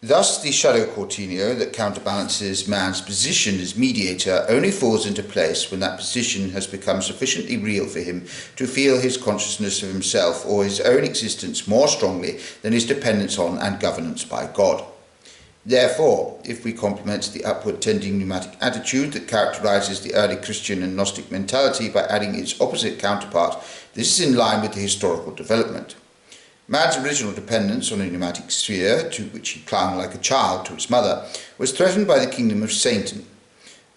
Thus, the shadow cortineo that counterbalances man's position as mediator only falls into place when that position has become sufficiently real for him to feel his consciousness of himself or his own existence more strongly than his dependence on and governance by God. Therefore, if we complement the upward-tending pneumatic attitude that characterizes the early Christian and Gnostic mentality by adding its opposite counterpart, this is in line with the historical development. Man's original dependence on a pneumatic sphere, to which he clung like a child to its mother, was threatened by the kingdom of Satan.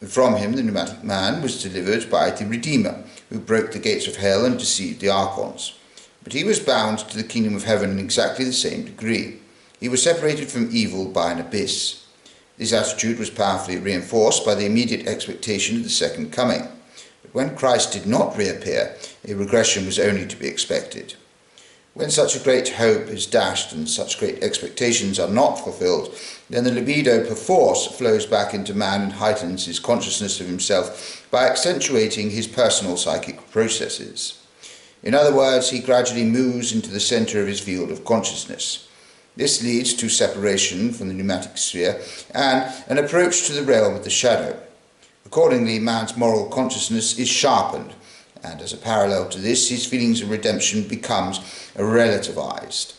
From him the pneumatic man was delivered by the Redeemer, who broke the gates of hell and deceived the archons. But he was bound to the kingdom of heaven in exactly the same degree. He was separated from evil by an abyss. This attitude was powerfully reinforced by the immediate expectation of the second coming. But when Christ did not reappear, a regression was only to be expected. When such a great hope is dashed and such great expectations are not fulfilled, then the libido perforce flows back into man and heightens his consciousness of himself by accentuating his personal psychic processes. In other words, he gradually moves into the centre of his field of consciousness. This leads to separation from the pneumatic sphere and an approach to the realm of the shadow. Accordingly, man's moral consciousness is sharpened, and as a parallel to this, his feelings of redemption becomes relativized.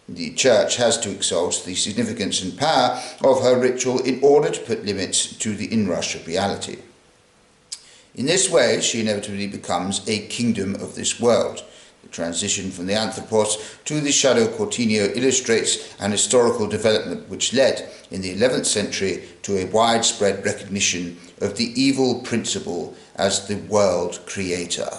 The Church has to exalt the significance and power of her ritual in order to put limits to the inrush of reality. In this way, she inevitably becomes a kingdom of this world. The transition from the anthropos to the shadow cortineo illustrates an historical development which led, in the 11th century, to a widespread recognition of the evil principle as the world creator.